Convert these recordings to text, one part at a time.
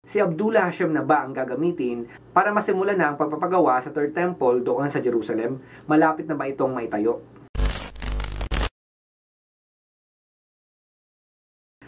Si Abdullah Hashem na ba ang gagamitin para masimulan na ang pagpapagawa sa Third Temple doon sa Jerusalem? Malapit na ba itong maitayo?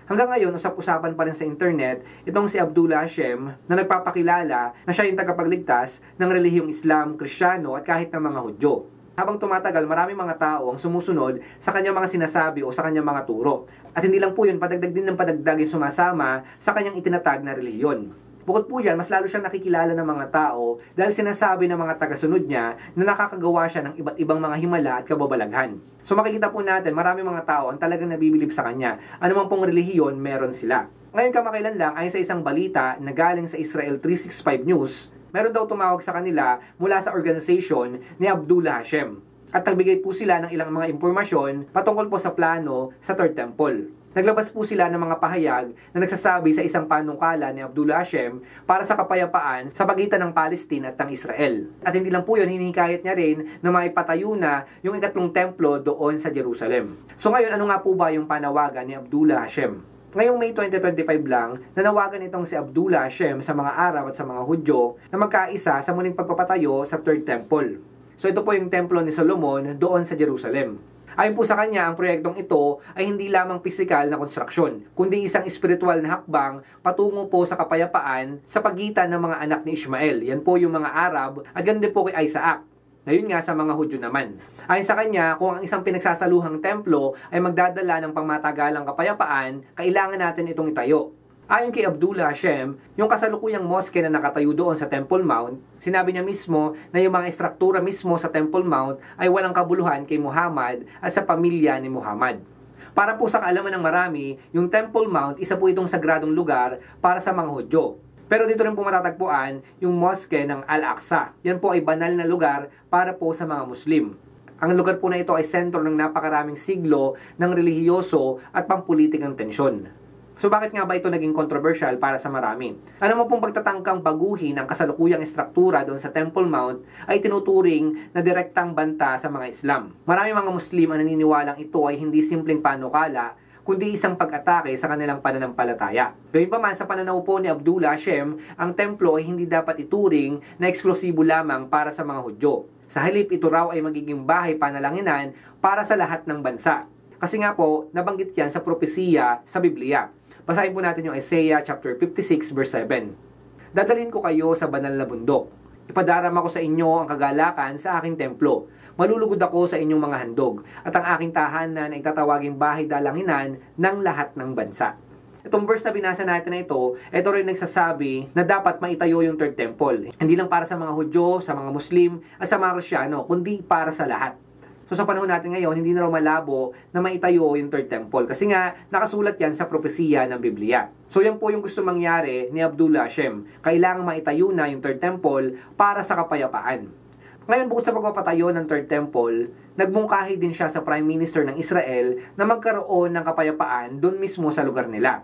Hanggang ngayon, usap-usapan pa rin sa internet itong si Abdullah Hashem na nagpapakilala na siya yung tagapagligtas ng relihiyong Islam, Kristiyano at kahit ng mga Hudyo. Habang tumatagal, maraming mga tao ang sumusunod sa kanyang mga sinasabi o sa kanyang mga turo. At hindi lang po yun, padagdag din ng padagdag yung sumasama sa kanyang itinatag na relihiyon. Bukod po dyan, mas lalo siyang nakikilala ng mga tao dahil sinasabi ng mga tagasunod niya na nakakagawa siya ng iba't ibang mga himala at kababalaghan. So makikita po natin, maraming mga tao ang talagang nabibilib sa kanya. Ano man pong relihiyon, meron sila. Ngayon kamakailan lang, ayon sa isang balita na galing sa Israel 365 News, meron daw tumawag sa kanila mula sa organization ni Abdullah Hashem. At nagbigay po sila ng ilang mga impormasyon patungkol po sa plano sa Third Temple. Naglabas po sila ng mga pahayag na nagsasabi sa isang panungkala ni Abdullah Hashem para sa kapayapaan sa pagitan ng Palestine at ng Israel. At hindi lang po yun, hinihikayat niya rin na maipatayo na yung ikatlong templo doon sa Jerusalem. So ngayon, ano nga po ba yung panawagan ni Abdullah Hashem? Ngayong May 2025 lang, nanawagan itong si Abdullah Hashem sa mga Arab at sa mga Hudyo na magkaisa sa muling pagpapatayo sa Third Temple. So ito po yung templo ni Solomon doon sa Jerusalem. Ayon po sa kanya, ang proyektong ito ay hindi lamang pisikal na konstruksyon, kundi isang espiritual na hakbang patungo po sa kapayapaan sa pagitan ng mga anak ni Ishmael. Yan po yung mga Arab at ganun din po kay Isaac. Ngayon nga sa mga Hudyo naman. Ayon sa kanya, kung ang isang pinagsasaluhang templo ay magdadala ng pangmatagalang kapayapaan, kailangan natin itong itayo. Ayon kay Abdullah Hashem, yung kasalukuyang mosque na nakatayo doon sa Temple Mount, sinabi niya mismo na yung mga estruktura mismo sa Temple Mount ay walang kabuluhan kay Muhammad at sa pamilya ni Muhammad. Para po sa kaalaman ng marami, yung Temple Mount isa po itong sagradong lugar para sa mga Hudyo. Pero dito rin po matatagpuan yung mosque ng Al-Aqsa. Yan po ay banal na lugar para po sa mga Muslim. Ang lugar po na ito ay sentro ng napakaraming siglo ng relihiyoso at pampulitikang tensyon. So bakit nga ba ito naging controversial para sa marami? Ano mo pong pagtatangkang baguhin ang kasalukuyang estruktura doon sa Temple Mount ay tinuturing na direktang banta sa mga Islam. Maraming mga Muslim ang naniniwalang ito ay hindi simpleng panukala, kundi isang pag-atake sa kanilang pananampalataya. Gayunpaman sa pananaw po ni Abdullah Hashem, ang templo ay hindi dapat ituring na eksklusibo lamang para sa mga Hudyo. Sa halip, ito raw ay magiging bahay panalanginan para sa lahat ng bansa. Kasi nga po, nabanggit yan sa propesiya sa Biblia. Basahin po natin yung Isaiah chapter 56 verse 7. Dadalhin ko kayo sa banal na bundok. Ipadarama ko sa inyo ang kagalakan sa aking templo. Malulugod ako sa inyong mga handog. At ang aking tahanan ay tatawaging bahay dalanginan ng lahat ng bansa. Itong verse na binasa natin na ito rin nagsasabi na dapat maitayo yung Third Temple. Hindi lang para sa mga Hudyo, sa mga Muslim, at sa mga Kristiyano, kundi para sa lahat. So sa panahon natin ngayon, hindi na raw malabo na maitayo yung Third Temple. Kasi nga, nakasulat yan sa propesiya ng Biblia. So yan po yung gusto mangyari ni Abdullah Hashem. Kailangang maitayo na yung Third Temple para sa kapayapaan. Ngayon, bukod sa pagpapatayo ng Third Temple, nagmungkahi din siya sa Prime Minister ng Israel na magkaroon ng kapayapaan doon mismo sa lugar nila.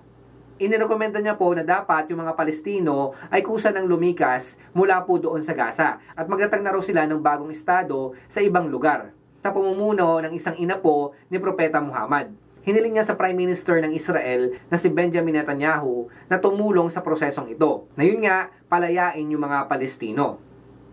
Inirekomenda niya po na dapat yung mga Palestino ay kusa ng lumikas mula po doon sa Gaza at magtatag na raw sila ng bagong estado sa ibang lugar sa pamumuno ng isang ina po ni Propeta Muhammad. Hiniling niya sa Prime Minister ng Israel na si Benjamin Netanyahu na tumulong sa prosesong ito. Na yun nga, palayain yung mga Palestino.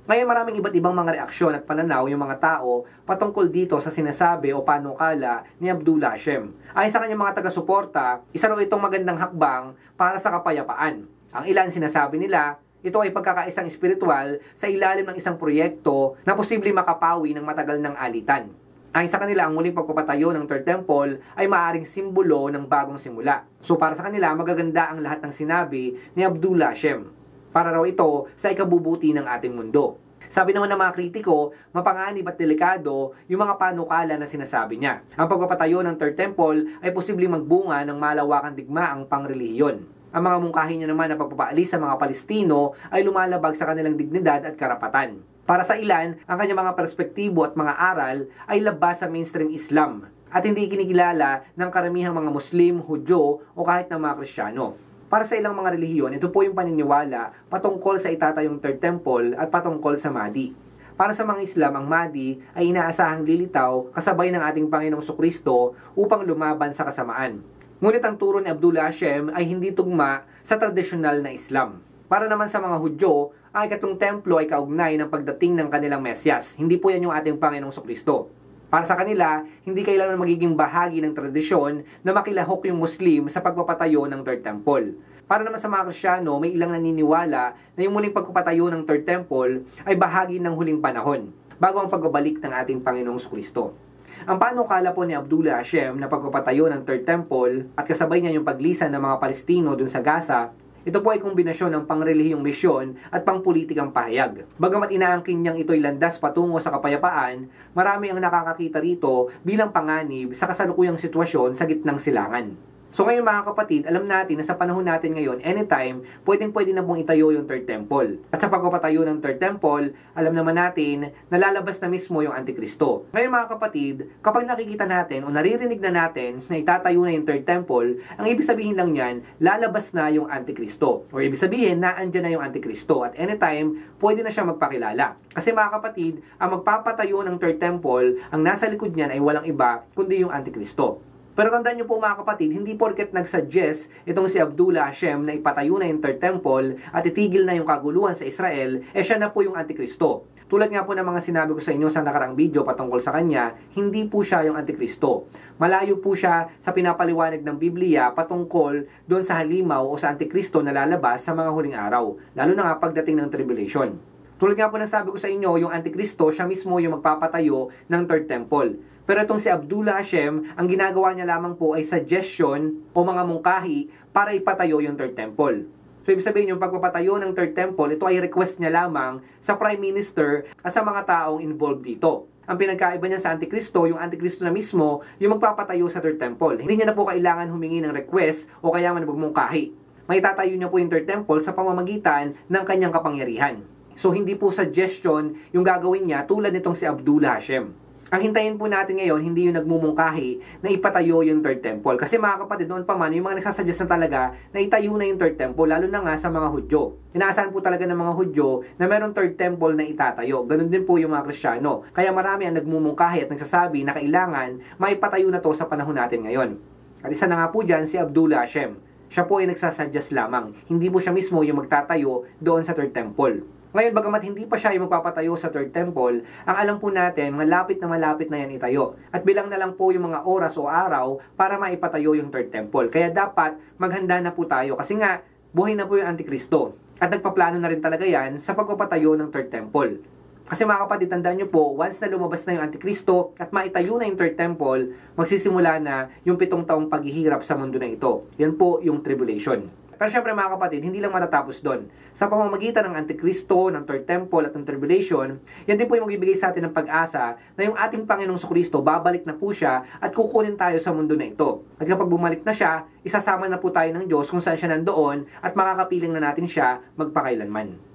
Ngayon maraming iba't ibang mga reaksyon at pananaw yung mga tao patungkol dito sa sinasabi o panukala ni Abdullah Hashem. Ayon sa kanyang mga taga-suporta, isa raw itong magandang hakbang para sa kapayapaan. Ang ilan sinasabi nila, ito ay pagkakaisang espiritual sa ilalim ng isang proyekto na posibleng makapawi ng matagal ng alitan. Ayon sa kanila, ang muling pagpapatayo ng Third Temple ay maaaring simbolo ng bagong simula. So para sa kanila, magaganda ang lahat ng sinabi ni Abdullah Hashem. Para raw ito sa ikabubuti ng ating mundo. Sabi naman ng mga kritiko, mapanganib at delikado yung mga panukala na sinasabi niya. Ang pagpapatayo ng Third Temple ay posibleng magbunga ng malawakang digmaang pangrelihiyon. Ang mga mungkahi niya naman na pagpapaalis sa mga Palestino ay lumalabag sa kanilang dignidad at karapatan. Para sa ilan, ang kanyang mga perspektibo at mga aral ay labas sa mainstream Islam at hindi kinikilala ng karamihang mga Muslim, Hudyo o kahit ng mga Kristiyano. Para sa ilang mga relihiyon, ito po yung paniniwala patungkol sa itatayong Third Temple at patungkol sa Mahdi. Para sa mga Islam, ang Mahdi ay inaasahang lilitaw kasabay ng ating Panginoong Sukristo upang lumaban sa kasamaan. Ngunit ang turo ni Abdullah Hashem ay hindi tugma sa tradisyonal na Islam. Para naman sa mga Hudyo, ang ikatong templo ay kaugnay ng pagdating ng kanilang Mesyas. Hindi po yan yung ating Panginoong Kristo. Para sa kanila, hindi kailanman magiging bahagi ng tradisyon na makilahok yung Muslim sa pagpapatayo ng Third Temple. Para naman sa mga Kristiyano, may ilang naniniwala na yung muling pagpapatayo ng Third Temple ay bahagi ng huling panahon, bago ang pagbabalik ng ating Panginoong Kristo. Ang panukala po ni Abdullah Hashem na pagpapatayo ng Third Temple at kasabay niya yung paglisan ng mga Palestino dun sa Gaza, ito po ay kombinasyon ng pangrelihiyong misyon at pangpolitikang pahayag. Bagamat inaangkin niyang ito'y landas patungo sa kapayapaan, marami ang nakakakita rito bilang panganib sa kasalukuyang sitwasyon sa gitnang silangan. So ngayon mga kapatid, alam natin na sa panahon natin ngayon, anytime, pwede na pong itayo yung Third Temple. At sa pagpapatayo ng Third Temple, alam naman natin na lalabas na mismo yung Antikristo. Ngayon mga kapatid, kapag nakikita natin o naririnig na natin na itatayo na yung Third Temple, ang ibig sabihin lang yan, lalabas na yung Antikristo. O ibig sabihin, naandyan na yung Antikristo. At anytime, pwede na siya magpakilala. Kasi mga kapatid, ang magpapatayo ng Third Temple, ang nasa likod niyan ay walang iba, kundi yung Antikristo. Pero tandaan niyo po mga kapatid, hindi porket nagsuggest itong si Abdullah Hashem na ipatayo na yung Third Temple at itigil na yung kaguluhan sa Israel, siya na po yung Antikristo. Tulad nga po ng mga sinabi ko sa inyo sa nakarang video patungkol sa kanya, hindi po siya yung Antikristo. Malayo po siya sa pinapaliwanag ng Biblia patungkol doon sa halimaw o sa Antikristo na lalabas sa mga huling araw, lalo na nga pagdating ng tribulation. Tulad nga po ng sabi ko sa inyo, yung Antikristo, siya mismo yung magpapatayo ng Third Temple. Pero itong si Abdullah Hashem, ang ginagawa niya lamang po ay suggestion o mga mungkahi para ipatayo yung Third Temple. So ibig sabihin yung pagpapatayo ng Third Temple, ito ay request niya lamang sa Prime Minister at sa mga taong involved dito. Ang pinagkaiba niya sa Antikristo, yung Antikristo na mismo, yung magpapatayo sa Third Temple. Hindi niya na po kailangan humingi ng request o kaya man magmungkahi. May tatayo niya po yung Third Temple sa pamamagitan ng kanyang kapangyarihan. So hindi po suggestion yung gagawin niya tulad nitong si Abdullah Hashem. Ang hintayin po natin ngayon, hindi yung nagmumungkahi na ipatayo yung Third Temple. Kasi mga kapatid, noon pa man, yung mga nagsasuggest na talaga na itayo na yung Third Temple, lalo na nga sa mga Hudyo. Inaasahan po talaga ng mga Hudyo na meron Third Temple na itatayo. Ganun din po yung mga Kristiyano. Kaya marami ang nagmumungkahi at nagsasabi na kailangan maipatayo na to sa panahon natin ngayon. At isa na nga po dyan, si Abdullah Hashem. Siya po ay nagsasuggest lamang. Hindi po siya mismo yung magtatayo doon sa Third Temple. Ngayon, bagamat hindi pa siya yung magpapatayo sa Third Temple, ang alam po natin, malapit na yan itayo. At bilang na lang po yung mga oras o araw para maipatayo yung Third Temple. Kaya dapat maghanda na po tayo kasi nga, buhay na po yung Antikristo. At nagpaplano na rin talaga yan sa pagpapatayo ng Third Temple. Kasi mga kapatid, tandaan nyo po, once na lumabas na yung Antikristo at maitayo na yung Third Temple, magsisimula na yung 7 taong paghihirap sa mundo na ito. Yan po yung tribulation. Pero syempre mga kapatid, hindi lang matatapos doon. Sa pamamagitan ng Antikristo, ng Third Temple at ng Tribulation, yan din po yung magbibigay sa atin ng pag-asa na yung ating Panginoong Kristo, babalik na po siya at kukunin tayo sa mundo na ito. At kapag bumalik na siya, isasama na po tayo ng Diyos kung saan siya nandoon at makakapiling na natin siya magpakailanman.